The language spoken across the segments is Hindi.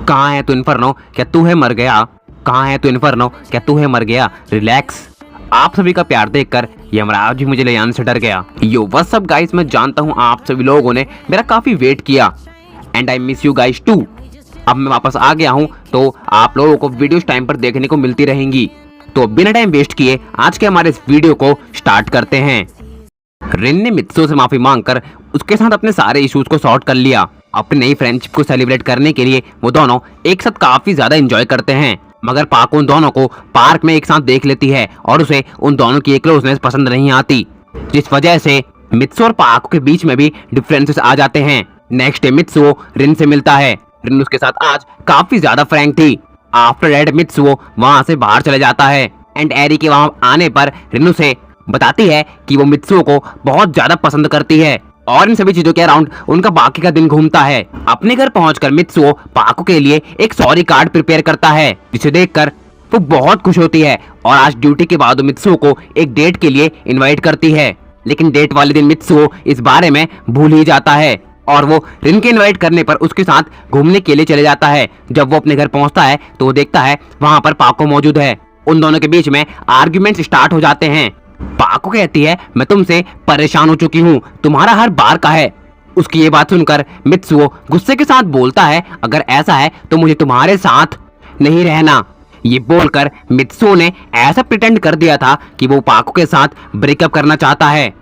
कहाँ है तू इन्फर्नो, क्या तू है मर गया? कहाँ है तू इन्फर्नो, क्या तू है मर गया? रिलैक्स। आप सभी का प्यार देखकर यमराज भी मुझे ले जाने से डर गया। यो व्हाट्स अप गाइस, मैं जानता हूँ आप सभी लोगों ने मेरा काफी वेट किया and I miss you guys too. अब मैं वापस आ गया हूँ तो आप लोगों को वीडियोस टाइम पर देखने को मिलती रहेंगी। तो बिना टाइम वेस्ट किए आज के हमारे इस वीडियो को स्टार्ट करते हैं। रिन ने मित्सो से माफी मांगकर उसके साथ अपने सारे इश्यूज को सॉर्ट कर लिया। अपनी नई फ्रेंडशिप को सेलिब्रेट करने के लिए वो दोनों एक साथ काफी ज्यादा एंजॉय करते हैं, मगर पाको उन दोनों को पार्क में एक साथ देख लेती है और उसे उन दोनों की क्लोजनेस पसंद नहीं आती, जिस वजह से मित्सो और पाको के बीच में भी डिफरेंसेस आ जाते हैं। नेक्स्ट डे मित्सो रिन से मिलता है। रिन उसके साथ आज काफी ज्यादा फ्रैंक थी। आफ्टर दैट मित्सो वहां से बाहर चले जाता है एंड एरी के वहां आने पर रिन उसे बताती है कि वो मित्सो को बहुत ज्यादा पसंद करती है और इन सभी चीजों के अराउंड उनका बाकी का दिन घूमता है। अपने घर पहुंचकर मित्सो पाको के लिए एक सॉरी कार्ड प्रिपेयर करता है, जिसे देखकर वो बहुत खुश होती है और आज ड्यूटी के बाद मित्सो को एक डेट के लिए इनवाइट करती है। लेकिन डेट वाले दिन मित्सो इस बारे में भूल ही जाता है और वो रिन के इनवाइट करने पर उसके साथ घूमने के लिए चले जाता है। जब वो अपने घर पहुंचता है तो वो देखता है वहां पर पाको मौजूद है। उन दोनों के बीच में आर्ग्यूमेंट्स स्टार्ट हो जाते हैं। पाको कहती है मैं तुमसे परेशान हो चुकी हूँ, तुम्हारा हर बार का है। उसकी ये बात सुनकर मित्सुओ गुस्से के साथ बोलता है अगर ऐसा है तो मुझे तुम्हारे साथ नहीं रहना। ये बोलकर मित्सुओ ने ऐसा प्रिटेंड कर दिया था कि वो पाको के साथ ब्रेकअप करना चाहता है।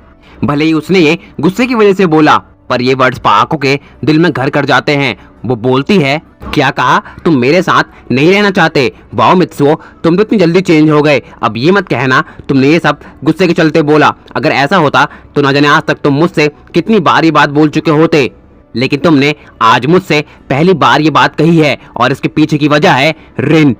भले ही उसने ये गुस्से की वजह से बोला, पर ये वर्ड्स पाको के दिल में घर कर जाते हैं। वो बोलती है क्या कहा, तुम मेरे साथ नहीं रहना चाहते? वाओ मित्सुओ, तुम तो इतनी जल्दी चेंज हो गए। अब ये मत कहना तुमने ये सब गुस्से के चलते बोला। अगर ऐसा होता तो न जाने आज तक तुम मुझसे कितनी बार ये बात बोल चुके होते, लेकिन तुमने आज मुझसे पहली बार ये बात कही है और इसके पीछे की वजह है रिन।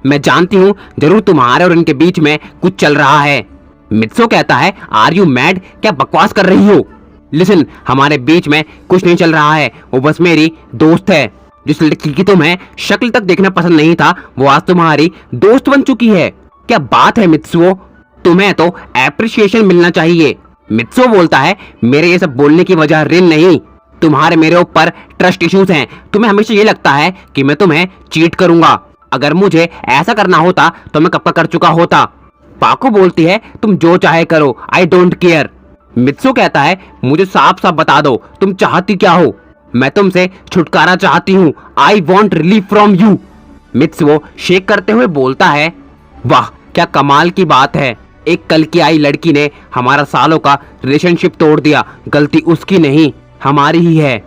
मैं जानती हूँ जरूर तुम्हारे और इनके बीच में कुछ चल रहा है। मित्सुओ कहता है आर यू मैड, क्या बकवास कर रही हो? लिसन, हमारे बीच में कुछ नहीं चल रहा है, वो बस मेरी दोस्त है। जिस लड़की की तुम्हें शक्ल तक देखना पसंद नहीं था वो आज तुम्हारी दोस्त बन चुकी है। क्या बात है मित्सुओ, तुम्हें तो एप्रिसिएशन मिलना चाहिए। मित्सुओ बोलता है मेरे ये सब बोलने की वजह रिन नहीं, तुम्हारे मेरे ऊपर ट्रस्ट इश्यूज हैं। तुम्हें हमेशा ये लगता है कि मैं तुम्हें चीट करूंगा। अगर मुझे ऐसा करना होता तो मैं कब का कर चुका होता। पाको बोलती है तुम जो चाहे करो, आई डोंट केयर। मित्सुओ कहता है मुझे साफ साफ बता दो तुम चाहती क्या हो? मैं तुमसे छुटकारा चाहती हूँ, I want relief from you. Mitsuo shake करते हुए बोलता है वाह क्या कमाल की बात है, एक कल की आई लड़की ने हमारा सालों का रिलेशनशिप तोड़ दिया। गलती उसकी नहीं हमारी ही है।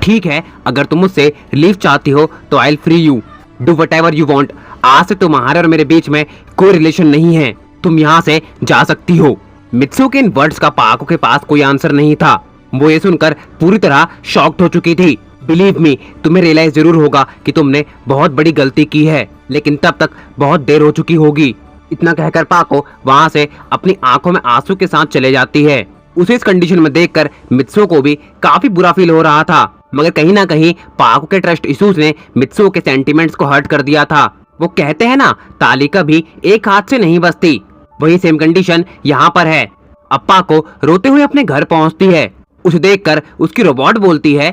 ठीक है, अगर तुम मुझसे रिलीफ चाहती हो तो I will free you, do whatever you want. आज से तुम्हारे और मेरे बीच में कोई रिलेशन नहीं है, तुम यहाँ से जा सकती हो। मित्सुओ के इन वर्ड्स का पाको के पास कोई आंसर नहीं था। वो ये सुनकर पूरी तरह शॉक्ड हो चुकी थी। बिलीव मी, तुम्हें रियलाइज जरूर होगा कि तुमने बहुत बड़ी गलती की है, लेकिन तब तक बहुत देर हो चुकी होगी। इतना कहकर पाको वहां से अपनी आंखों में आंसू के साथ चले जाती है। उसे इस कंडीशन में देखकर मित्सुओ को भी काफी बुरा फील हो रहा था, मगर कहीं ना कहीं पाको के ट्रस्ट इश्यूज ने मित्सुओ के सेंटिमेंट्स को हर्ट कर दिया था। वो कहते हैं ना ताली कभी एक हाथ से नहीं बजती, वही सेम कंडीशन यहाँ पर है। अब पाको रोते हुए अपने घर पहुंचती है। उसे देखकर उसकी रोबोट बोलती है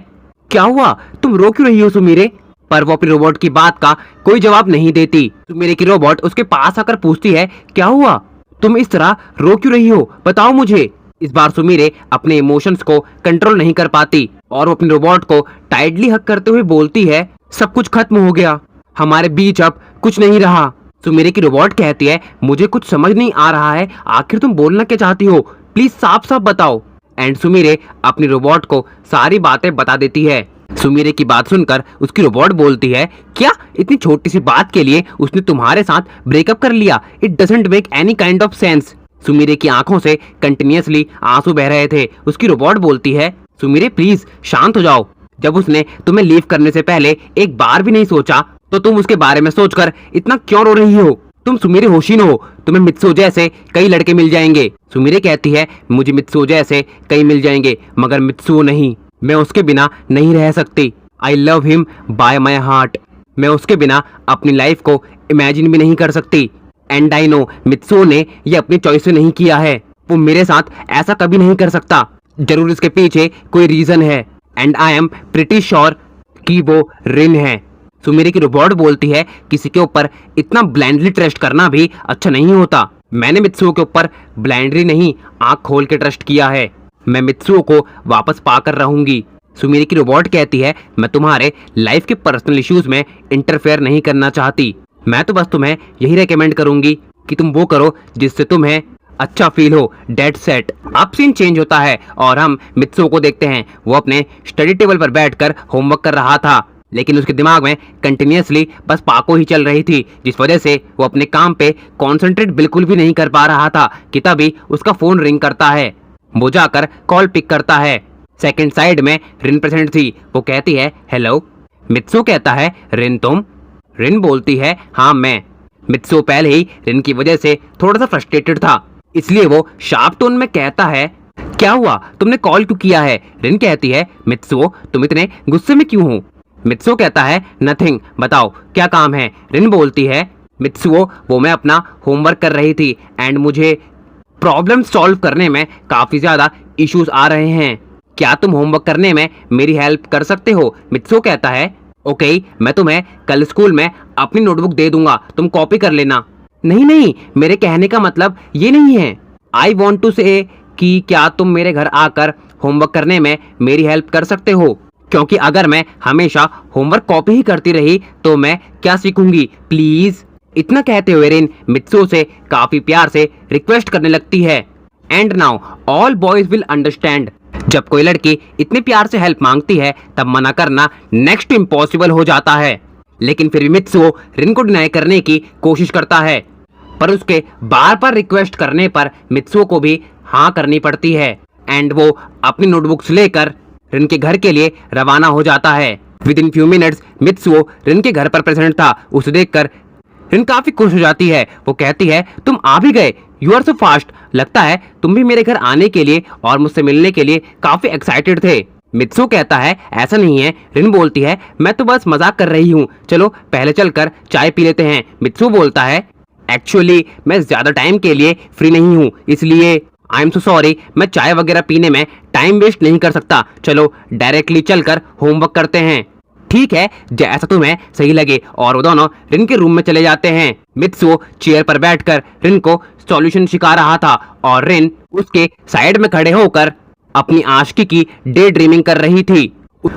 क्या हुआ, तुम रो क्यों रही हो सुमीरे? पर वो अपनी रोबोट की बात का कोई जवाब नहीं देती। सुमीरे की रोबोट उसके पास आकर पूछती है क्या हुआ, तुम इस तरह रो क्यों रही हो, बताओ मुझे। इस बार सुमीरे अपने इमोशंस को कंट्रोल नहीं कर पाती और वो अपनी रोबोट को टाइटली हक करते हुए बोलती है सब कुछ खत्म हो गया, हमारे बीच अब कुछ नहीं रहा। सुमीरे की रोबोट कहती है मुझे कुछ समझ नहीं आ रहा है, आखिर तुम बोलना क्या चाहती हो, प्लीज साफ साफ बताओ। एंड सुमीरे अपनी रोबोट को सारी बातें बता देती है। सुमीरे की बात सुनकर उसकी रोबोट बोलती है क्या इतनी छोटी सी बात के लिए उसने तुम्हारे साथ ब्रेकअप कर लिया? It doesn't make any kind of sense. Sumire की आंखों से कंटिन्यूअसली आंसू बह रहे थे। उसकी रोबोट बोलती है सुमीरे प्लीज शांत हो जाओ, जब उसने तुम्हें लीव करने से पहले एक बार भी नहीं सोचा तो तुम उसके बारे में सोचकर इतना क्यों रो रही हो? तुम सुमीरे होशी हो, तुम्हें मित्सुओ जैसे कई लड़के मिल जाएंगे। सुमीरे कहती है मुझे मित्सुओ जैसे कई मिल जाएंगे, मगर मित्सुओ नहीं, मैं उसके बिना नहीं रह सकती। I love him by my heart, मैं उसके बिना अपनी लाइफ को इमेजिन भी नहीं कर सकती। एंड आई नो मित्सुओ ने ये अपनी चॉइस से नहीं किया है, वो मेरे साथ ऐसा कभी नहीं कर सकता। जरूर इसके पीछे कोई रीजन है and I am pretty sure कि वो रिन है। सुमेरी की रोबोट बोलती है किसी के ऊपर इतना ब्लाइंडली ट्रस्ट करना भी अच्छा नहीं होता। मैंने मित्सुओ के ऊपर ब्लाइंडली नहीं आंख खोल के ट्रस्ट किया है। मैं मित्सुओ को वापस पाकर रहूंगी। सुमेरी की रोबोट कहती है मैं तुम्हारे लाइफ के पर्सनल इश्यूज में इंटरफेयर नहीं करना चाहती। मैं तो बस तुम्हें यही रेकमेंड करूंगी कि तुम वो करो जिससे तुम्हें अच्छा फील हो। Dead set. अब सीन चेंज होता है और हम मित्सुओ को देखते हैं। वो अपने स्टडी टेबल पर बैठकर होमवर्क कर रहा था, लेकिन उसके दिमाग में कंटिन्यूअसली बस पाको ही चल रही थी, जिस वजह से वो अपने काम पे कंसंट्रेट बिल्कुल भी नहीं कर पा रहा था कि तभी उसका फोन रिंग करता है। वो जाकर कॉल पिक करता है। सेकंड साइड में रिन प्रेजेंट थी। वो कहती है हेलो। मित्सुओ कहता है रिन तुम? रिन बोलती है हाँ मैं। मित्सुओ पहले ही रिन की वजह से थोड़ा सा फ्रस्ट्रेटेड था, इसलिए वो शार्प टोन में कहता है क्या हुआ, तुमने कॉल क्यों किया है? रिन कहती है मित्सुओ तुम इतने गुस्से में क्यों हो? मित्सुओ कहता है नथिंग, बताओ क्या काम है? रिन बोलती है मित्सुओ वो मैं अपना होमवर्क कर रही थी एंड मुझे प्रॉब्लम सॉल्व करने में काफी ज्यादा इश्यूज आ रहे हैं। क्या तुम होमवर्क करने में मेरी हेल्प कर सकते हो? मित्सुओ कहता है ओके, मैं तुम्हें कल स्कूल में अपनी नोटबुक दे दूंगा, तुम कॉपी कर लेना। नहीं नहीं, मेरे कहने का मतलब ये नहीं है। आई वॉन्ट टू से कि क्या तुम मेरे घर आकर होमवर्क करने में मेरी हेल्प कर सकते हो? क्योंकि अगर मैं हमेशा होमवर्क कॉपी ही करती रही तो मैं क्या सीखूंगी? प्लीज। इतना कहते हुए रिन मित्सुओ से काफी प्यार से रिक्वेस्ट करने लगती है। And now all boys will understand. जब कोई लड़की इतने प्यार से हेल्प मांगती है तब मना करना नेक्स्ट इम्पॉसिबल हो जाता है। लेकिन फिर भी मित्सुओ रिन को डिनाई करने की कोशिश करता है, पर उसके बार बार रिक्वेस्ट करने पर मित्सुओ को भी हाँ करनी पड़ती है एंड वो अपनी नोटबुक्स लेकर रिन के घर के लिए रवाना हो जाता है। Within few minutes Mitsuo Rin के घर पर प्रेजेंट था। उसे देखकर रिन काफी खुश हो जाती है। वो कहती है तुम आ भी गए, यू आर सो फास्ट। लगता है तुम भी मेरे घर आने के लिए और मुझसे मिलने के लिए काफी एक्साइटेड थे। मित्सुओ कहता है ऐसा नहीं है। रिन बोलती है मैं तो बस मजाक कर रही हूँ, चलो पहले चलकर चाय पी लेते हैं। मित्सुओ बोलता है एक्चुअली मैं ज्यादा टाइम के लिए फ्री नहीं हूँ, इसलिए आई एम सो सॉरी, मैं चाय वगैरह पीने में टाइम वेस्ट नहीं कर सकता। चलो डायरेक्टली चलकर होमवर्क करते हैं। ठीक है, जैसा तुम्हें सही लगे। और वो दोनों रिन के रूम में चले जाते हैं। मित्सुओ चेयर पर बैठकर रिन को सॉल्यूशन सिखा रहा था और रिन उसके साइड में खड़े होकर अपनी आशिकी की डे ड्रीमिंग कर रही थी।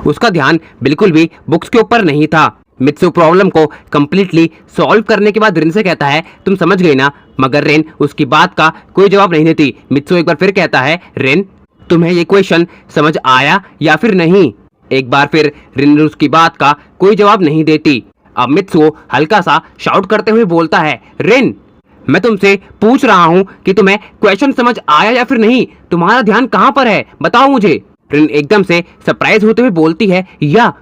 उसका ध्यान बिल्कुल भी बुक्स के ऊपर नहीं था। मित्सुओ प्रॉब्लम को कंप्लीटली सॉल्व करने के बाद रिन से कहता है तुम समझ गई ना? मगर रिन उसकी बात का कोई जवाब नहीं देती। मित्सुओ एक बार फिर कहता है रिन तुम्हें ये क्वेश्चन समझ आया या फिर नहीं? एक बार फिर रिन उसकी बात का कोई जवाब नहीं देती। अब मित्सुओ हल्का सा शाउट करते हुए बोलता है रिन मैं तुमसे पूछ रहा हूँ कि तुम्हें क्वेश्चन समझ आया या फिर नहीं? तुम्हारा ध्यान कहाँ पर है, बताओ मुझे। रिन एकदम से सरप्राइज होते हुए बोलती है या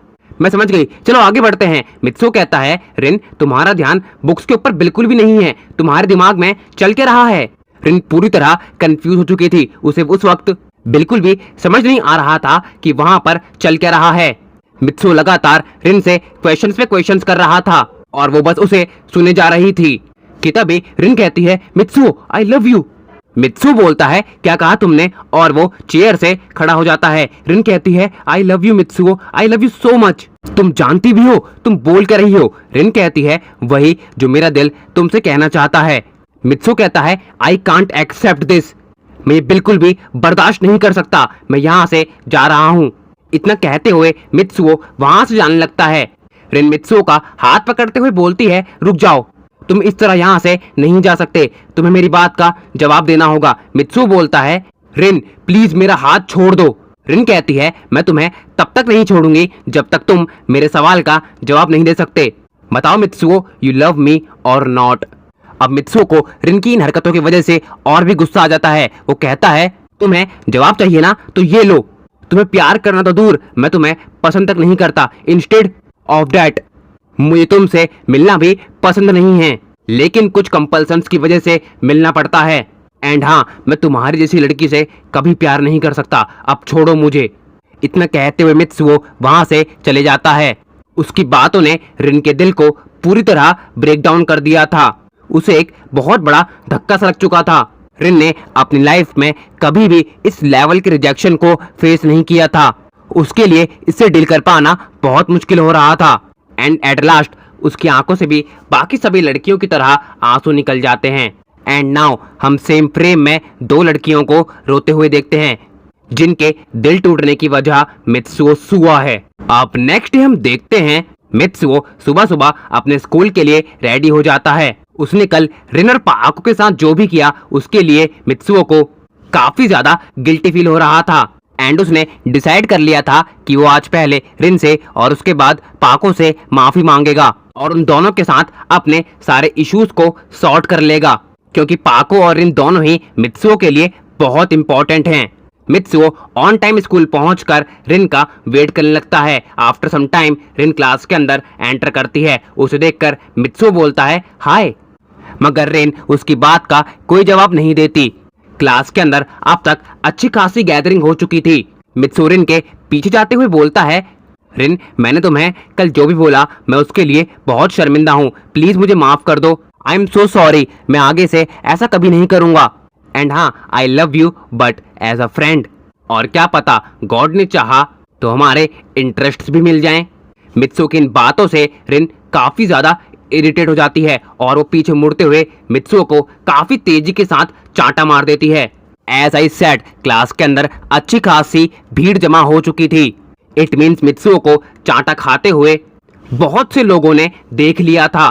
मैं समझ गई, चलो आगे बढ़ते हैं। मित्सुओ कहता है रिन तुम्हारा ध्यान बुक्स के ऊपर बिल्कुल भी नहीं है, तुम्हारे दिमाग में चल के रहा है। रिन पूरी तरह कंफ्यूज हो चुकी थी। उसे उस वक्त बिल्कुल भी समझ नहीं आ रहा था कि वहां पर चल क्या रहा है। मित्सुओ लगातार रिन से क्वेश्चंस पे क्वेश्चंस कर रहा था और वो बस उसे सुने जा रही थी कि तभी रिन कहती है Mitsuo I love you. Mitsuo बोलता है क्या कहा तुमने? और वो चेयर से खड़ा हो जाता है। रिन कहती है आई love you Mitsuo, I love you so much. तुम जानती भी हो तुम बोल कर रही हो। रिन कहती है वही जो मेरा दिल तुमसे कहना चाहता है। मित्सुओ कहता है आई कांट एक्सेप्ट दिस, मैं बिल्कुल भी बर्दाश्त नहीं कर सकता, मैं यहाँ से जा रहा हूँ। इतना कहते हुए मित्सुओ वहां से जाने लगता है। रिन मित्सुओ का हाथ पकड़ते हुए बोलती है रुक जाओ, तुम इस तरह यहाँ से नहीं जा सकते, तुम्हें मेरी बात का जवाब देना होगा। मित्सुओ बोलता है रिन प्लीज मेरा हाथ छोड़ दो। रिन कहती है मैं तुम्हें तब तक नहीं छोड़ूंगी जब तक तुम मेरे सवाल का जवाब नहीं दे सकते। बताओ मित्सुओ यू लव मी और नॉट। अब मित्सुओ को रिन की इन हरकतों की वजह से और भी गुस्सा आ जाता है। वो कहता है तुम्हें जवाब चाहिए ना तो ये लो, तुम्हें प्यार करना तो दूर मैं तुम्हें पसंद तक नहीं करता। इंस्टेड ऑफ दैट मुझे तुमसे मिलना भी पसंद नहीं है, लेकिन कुछ कंपल्सन्स की वजह से मिलना पड़ता है। एंड हाँ मैं तुम्हारी जैसी लड़की से कभी प्यार नहीं कर सकता, अब छोड़ो मुझे। इतना कहते हुए मित्सुओ वहां से चले जाता है। उसकी बातों ने रिन के दिल को पूरी तरह ब्रेक डाउन कर दिया था। उसे एक बहुत बड़ा धक्का सा लग चुका था। रिन ने अपनी लाइफ में कभी भी इस लेवल के रिजेक्शन को फेस नहीं किया था। उसके लिए इससे डील कर पाना बहुत मुश्किल हो रहा था। एंड एट लास्ट उसकी आंखों से भी बाकी सभी लड़कियों की तरह आंसू निकल जाते हैं। एंड नाउ हम सेम फ्रेम में दो लड़कियों को रोते हुए देखते हैं जिनके दिल टूटने की वजह मित्सुओ सुआ है। अब नेक्स्ट हम देखते हैं मित्सुओ सुबह सुबह अपने स्कूल के लिए रेडी हो जाता है। उसने कल रिन और पाको के साथ जो भी किया उसके लिए मित्सुओ को काफी ज्यादा गिल्टी फील हो रहा था। एंड उसने डिसाइड कर लिया था कि वो आज पहले रिन से और उसके बाद पाको से माफी मांगेगा और उन दोनों के साथ अपने सारे इश्यूज को सॉर्ट कर लेगा, क्योंकि पाको और रिन दोनों ही मित्सुओ के लिए बहुत इंपॉर्टेंट हैं। मित्सुओ ऑन टाइम स्कूल पहुंचकर रिन का वेट करने लगता है। आफ्टर सम टाइम रिन क्लास के अंदर एंटर करती है। उसे देखकर मित्सुओ बोलता है हाय, मगर रिन उसकी बात का कोई जवाब नहीं देती। क्लास के अंदर अब तक अच्छी खासी गैदरिंग हो चुकी थी। मित्सुओ रिन के पीछे जाते हुए बोलता है रिन, मैंने तुम्हें कल जो भी बोला मैं उसके लिए बहुत शर्मिंदा हूँ, प्लीज मुझे माफ कर दो। आई एम सो सॉरी, मैं आगे से ऐसा कभी नहीं करूंगा। एंड हाँ, I love you but as a friend. और क्या पता गॉड ने चाहा तो हमारे इंटरेस्ट्स भी मिल जाएं। मित्सुओ की इन बातों से रिन काफी ज्यादा इरिटेट हो जाती है और वो पीछे मुड़ते हुए मित्सुओ को काफी तेजी के साथ चांटा मार देती है। एज आई सेड, क्लास के अंदर अच्छी खासी भीड़ जमा हो चुकी थी। इट मीन्स मित्सुओ को चांटा खाते हुए बहुत से लोगों ने देख लिया था।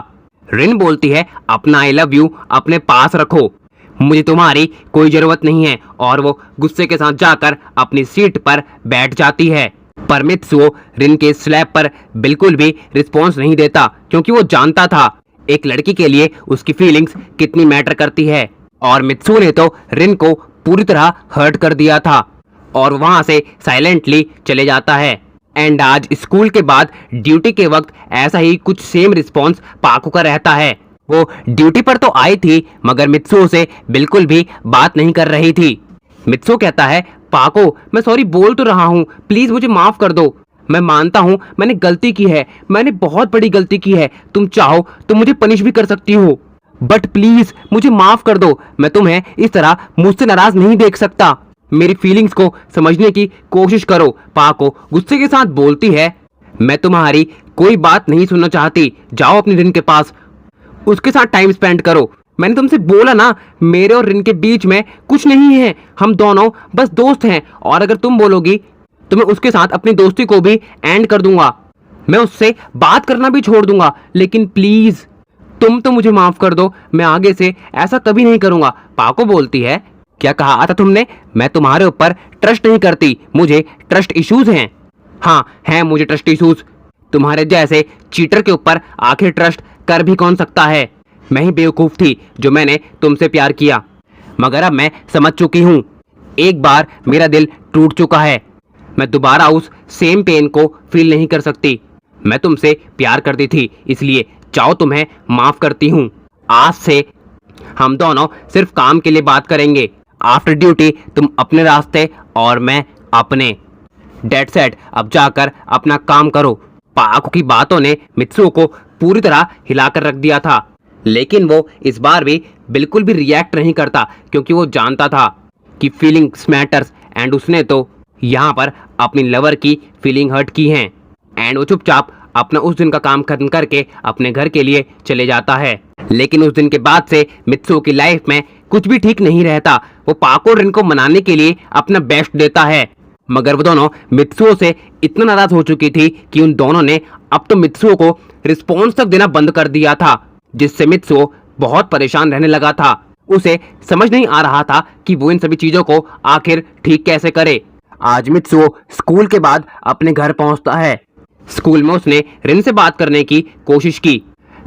रिन बोलती है अपना आई लव यू अपने पास रखो, मुझे तुम्हारी कोई जरूरत नहीं है, और वो गुस्से के साथ जाकर अपनी सीट पर बैठ जाती है। पर मित्सुओ रिन के स्लैप पर बिल्कुल भी रिस्पॉन्स नहीं देता, क्योंकि वो जानता था एक लड़की के लिए उसकी फीलिंग्स कितनी मैटर करती है। और मित्सुओ ने तो रिन को पूरी तरह हर्ट कर दिया था और वहां से साइलेंटली चले जाता है। एंड आज स्कूल के बाद ड्यूटी के वक्त ऐसा ही कुछ सेम रिस्पॉन्स पाको का रहता है। वो ड्यूटी पर तो आई थी मगर मित्सुओ से बिल्कुल भी बात नहीं कर रही थी। मित्सुओ कहता है पाको, मैं सॉरी बोल तो रहा हूँ, प्लीज मुझे माफ कर दो। मैं मानता हूँ मैंने गलती की है, मैंने बहुत बड़ी गलती की है, तुम चाहो तो मुझे पनिश भी कर सकती हो, बट प्लीज मुझे माफ कर दो। मैं तुम्हें इस तरह मुझसे नाराज नहीं देख सकता, मेरी फीलिंग्स को समझने की कोशिश करो। पाको गुस्से के साथ बोलती है मैं तुम्हारी कोई बात नहीं सुनना चाहती, जाओ अपनी रिन के पास, उसके साथ टाइम स्पेंड करो। मैंने तुमसे बोला ना, मेरे और रिन के बीच में कुछ नहीं है, हम दोनों बस दोस्त हैं, और अगर तुम बोलोगी तो मैं उसके साथ अपनी दोस्ती को भी एंड कर दूंगा, मैं उससे बात करना भी छोड़ दूंगा, लेकिन प्लीज तुम तो मुझे माफ कर दो, मैं आगे से ऐसा कभी नहीं करूंगा। पाको बोलती है क्या कहा था तुमने, मैं तुम्हारे ऊपर ट्रस्ट नहीं करती, मुझे ट्रस्ट इश्यूज हैं। हाँ हैं मुझे ट्रस्ट इश्यूज, तुम्हारे जैसे चीटर के ऊपर आखिर ट्रस्ट कर भी कौन सकता है। मैं ही बेवकूफ थी जो मैंने तुमसे प्यार किया, मगर अब मैं समझ चुकी हूँ, एक बार मेरा दिल टूट चुका है, मैं दोबारा उस सेम पेन को फील नहीं कर सकती। मैं तुमसे प्यार करती थी, इसलिए चाहो तुम्हें माफ करती हूँ। आज से हम दोनों सिर्फ काम के लिए बात करेंगे, आफ्टर ड्यूटी तुम अपने रास्ते और मैं अपने। डेट सेट, अब जाकर अपना काम करो। पाको की बातों ने मित्सुओ को पूरी तरह हिलाकर रख दिया था, लेकिन वो इस बार भी बिल्कुल भी रिएक्ट नहीं करता, क्योंकि वो जानता था कि फीलिंग्स मैटर्स, एंड उसने तो यहाँ पर अपनी लवर की फीलिंग हर्ट की हैं। एंड वो चुपचाप अपना उस दिन का काम खत्म करके अपने घर के लिए चले जाता है। लेकिन उस दिन के बाद से मित्सुओ की लाइफ में कुछ भी ठीक नहीं रहता। वो पाको रिन को मनाने के लिए अपना बेस्ट देता है, मगर वो दोनों मित्सुओ से इतना नाराज हो चुकी थी कि उन दोनों ने अब तो मित्सुओ को रिस्पॉन्स तक देना बंद कर दिया था, जिससे मित्सुओ बहुत परेशान रहने लगा था। उसे समझ नहीं आ रहा था कि वो इन सभी चीजों को आखिर ठीक कैसे करे। आज मित्सुओ स्कूल के बाद अपने घर पहुंचता है। स्कूल में उसने रिन से बात करने की कोशिश की,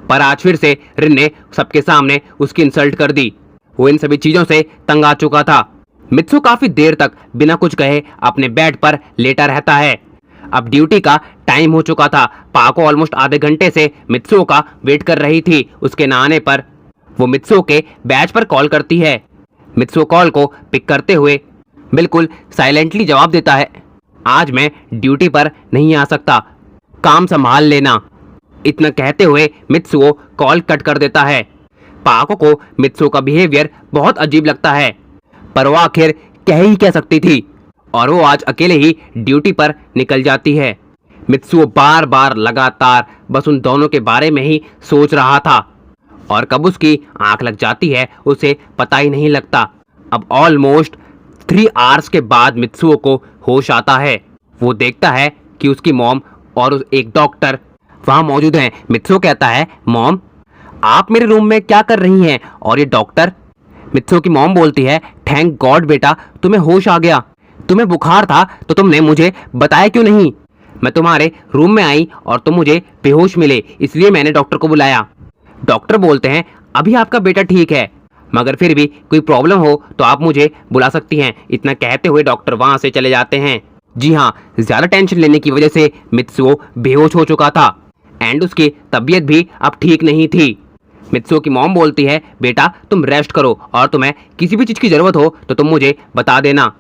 पर आज फिर से रिन ने सबके सामने उसकी इंसल्ट कर दी। वो इन सभी चीजों से तंग आ चुका था। मित्सुओ काफी देर तक बिना कुछ कहे अपने बेड पर लेटा रहता है। अब ड्यूटी का टाइम हो चुका था। पाको ऑलमोस्ट आधे घंटे से मित्सुओ का वेट कर रही थी। उसके ना आने पर वो मित्सुओ के बैच पर कॉल करती है। मित्सुओ कॉल को पिक करते हुए बिल्कुल साइलेंटली जवाब देता है आज मैं ड्यूटी पर नहीं आ सकता, काम संभाल लेना। इतना कहते हुए मित्सुओ कॉल कट कर देता है। पाको को मित्सुओ का बिहेवियर बहुत अजीब लगता है, पर वो आखिर कह ही कह सकती थी, और वो आज अकेले ही ड्यूटी पर निकल जाती है। मित्सुओ बार बार लगातार बस उन दोनों के बारे में ही सोच रहा था और कब उसकी आंख लग जाती है उसे पता ही नहीं लगता। अब ऑलमोस्ट 3 आवर्स के बाद मित्सुओ को होश आता है। वो देखता है कि उसकी मॉम और एक डॉक्टर वहाँ मौजूद हैं। मित्सुओ कहता है, मॉम आप मेरे रूम में क्या कर रही हैं? और ये डॉक्टर? मित्सुओ की मॉम बोलती है, थैंक गॉड बेटा तुम्हें होश आ गया। तुम्हें बुखार था तो तुमने मुझे बताया क्यों नहीं? मैं तुम्हारे रूम में आई और तुम मुझे बेहोश मिले, इसलिए मैंने डॉक्टर को बुलाया। डॉक्टर बोलते हैं, अभी आपका बेटा ठीक है, मगर फिर भी कोई प्रॉब्लम हो तो आप मुझे बुला सकती हैं। इतना कहते हुए डॉक्टर वहां से चले जाते हैं। जी हाँ, ज्यादा टेंशन लेने की वजह से मित्सुओ बेहोश हो चुका था एंड उसकी तबीयत भी अब ठीक नहीं थी। मित्सुओ की मॉम बोलती है, बेटा तुम रेस्ट करो और तुम्हें किसी भी चीज की जरूरत हो तो तुम मुझे बता देना।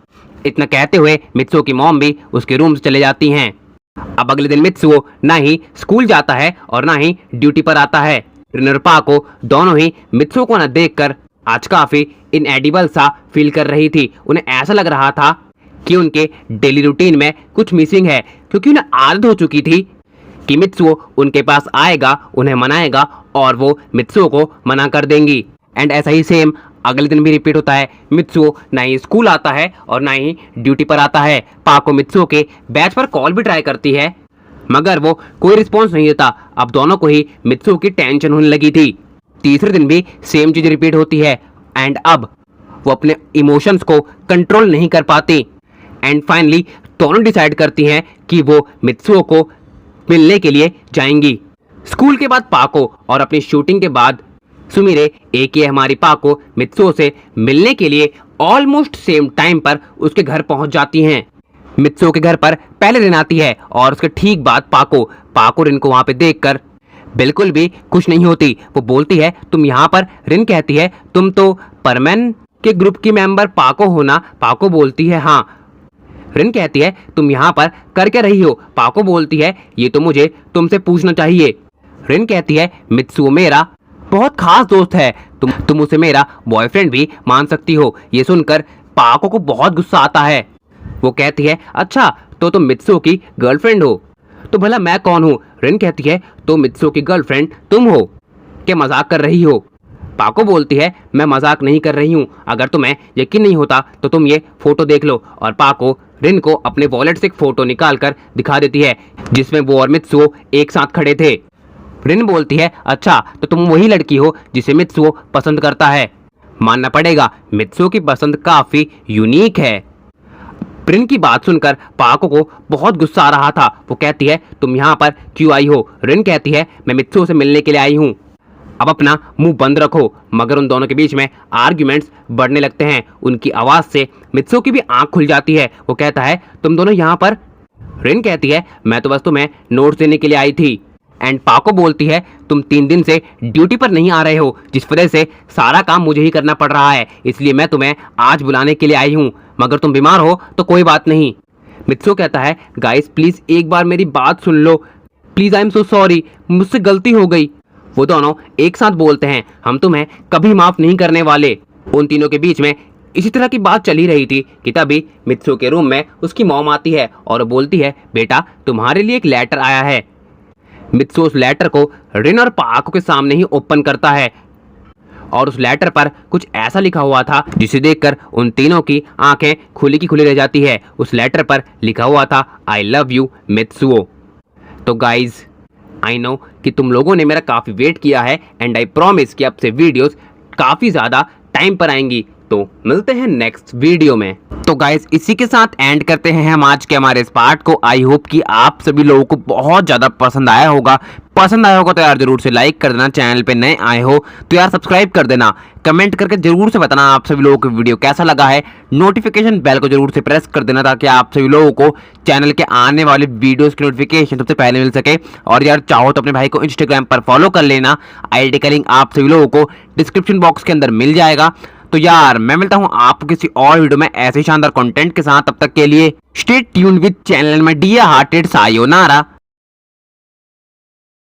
इतना कहते हुए मित्सुओ की मॉम भी उसके रूम से चले जाती हैं। अब अगले दिन मित्सुओ ना ही स्कूल जाता है और ना ही ड्यूटी पर आता है। रिन और पाको दोनों ही मित्सुओ को न देखकर आज काफी इनएडिबल सा फील कर रही थी। उन्हें ऐसा लग रहा था कि उनके डेली रूटीन में कुछ मिसिंग है, क्योंकि उन्हें आदत हो चुकी थी कि मित्सुओ उनके पास आएगा, उन्हें मनाएगा और वो मित्सुओ को मना कर देंगी। एंड ऐसा ही सेम अगले दिन भी रिपीट होता है। मित्सुओ ना ही स्कूल आता है और ना ही ड्यूटी पर आता है। पाको मित्सुओ के बैच पर कॉल भी ट्राई करती है, मगर वो कोई रिस्पॉन्स नहीं देता। अब दोनों को ही मित्सुओ की टेंशन होने लगी थी। तीसरे दिन भी सेम चीज रिपीट होती है एंड अब वो अपने इमोशंस को कंट्रोल नहीं कर पाती। एंड फाइनली दोनों डिसाइड करती हैं कि वो मित्सुओ को मिलने के लिए जाएंगी। स्कूल के बाद पाको और अपनी शूटिंग के बाद सुमिरे एक ये हमारी पाको मित्सुओ से मिलने के लिए ऑलमोस्ट सेम टाइम पर उसके घर पहुंच जाती हैं। मित्सुओ के घर पर पहले दिन आती है और उसके ठीक बाद पाको रिन को वहां पे देखकर बिल्कुल भी खुश नहीं होती। वो बोलती है, तुम यहाँ पर? रिन कहती है, तुम तो परमैन के ग्रुप की मेंबर पाको हो ना? पाको बोलती है, हाँ। रिन कहती है, तुम यहाँ पर कर क्या रही हो? पाको बोलती है, ये तो मुझे तुमसे पूछना चाहिए। रिन कहती है, मित्सुओ मेरा बहुत खास दोस्त है, तुम उसे मेरा बॉयफ्रेंड भी मान सकती हो। ये सुनकर पाको को बहुत गुस्सा आता है। वो कहती है, अच्छा तो तुम मित्सुओ की गर्लफ्रेंड हो? तो भला मैं कौन हूँ? रिन कहती है, तो मित्सुओ की गर्लफ्रेंड तुम हो क्या? मजाक कर रही हो? पाको बोलती है, मैं मजाक नहीं कर रही हूँ, अगर तुम्हें यकीन नहीं होता तो तुम ये फोटो देख लो। और पाको रिन को अपने वॉलेट से एक फोटो निकाल कर दिखा देती है जिसमें वो और मित्सुओ एक साथ खड़े थे। रिन बोलती है, अच्छा तो तुम वही लड़की हो जिसे मित्सुओ पसंद करता है। मानना पड़ेगा मित्सुओ की पसंद काफी यूनिक है। रिन की बात सुनकर पाको को बहुत गुस्सा आ रहा था। वो कहती है, तुम यहाँ पर क्यों आई हो? रिन कहती है, मैं मित्सुओ से मिलने के लिए आई हूँ, अब अपना मुंह बंद रखो। मगर उन दोनों के बीच में आर्ग्यूमेंट्स बढ़ने लगते हैं। उनकी आवाज से मित्सुओ की भी आंख खुल जाती है। वो कहता है, तुम दोनों यहाँ पर? रिन कहती है, मैं तो बस तुम्हें नोट्स देने के लिए आई थी। एंड पाको बोलती है, तुम 3 दिन से ड्यूटी पर नहीं आ रहे हो, जिस वजह से सारा काम मुझे ही करना पड़ रहा है, इसलिए मैं तुम्हें आज बुलाने के लिए आई हूँ, मगर तुम बीमार हो तो कोई बात नहीं। मित्सुओ कहता है, गाइस प्लीज एक बार मेरी बात सुन लो, please, I am so sorry, मुझसे गलती हो गई। वो दोनों एक साथ बोलते हैं, हम तुम्हें कभी माफ नहीं करने वाले। उन तीनों के बीच में इसी तरह की बात चली रही थी कि तभी मित्सुओ के रूम में उसकी मॉम आती है और बोलती है, बेटा तुम्हारे लिए एक लेटर आया है। मित्सुओ उस लेटर को रिन और पाको के सामने ही ओपन करता है और उस लेटर पर कुछ ऐसा लिखा हुआ था जिसे देखकर उन तीनों की आंखें खुली की खुली रह जाती है। उस लेटर पर लिखा हुआ था, आई लव यू मित्सुओ। तो गाइज आई नो कि तुम लोगों ने मेरा काफ़ी वेट किया है एंड आई प्रॉमिस कि अब से वीडियोस काफ़ी ज़्यादा टाइम पर आएंगी। तो मिलते हैं नेक्स्ट वीडियो में। तो गाइस इसी के साथ एंड करते हैं हम आज के हमारे इस पार्ट को। आई होप कि आप सभी लोगों को बहुत ज़्यादा पसंद आया होगा। पसंद आया होगा तो यार जरूर से लाइक कर देना, चैनल पे नए आए हो तो यार सब्सक्राइब कर देना, कमेंट करके जरूर से बताना आप सभी लोगों को वीडियो कैसा लगा है। नोटिफिकेशन बेल को जरूर से प्रेस कर देना ताकि आप सभी लोगों को चैनल के आने वाले वीडियोस की नोटिफिकेशन सबसे पहले मिल सके। और यार चाहो तो अपने भाई को इंस्टाग्राम पर फॉलो कर लेना, आईडी का लिंक आप सभी लोगों को डिस्क्रिप्शन बॉक्स के अंदर मिल जाएगा। तो यार मैं मिलता हूं आपको किसी और वीडियो में ऐसे शानदार कंटेंट के साथ। तब तक के लिए स्टे ट्यून्ड विद चैनल में डियर हार्टेड सायोनारा।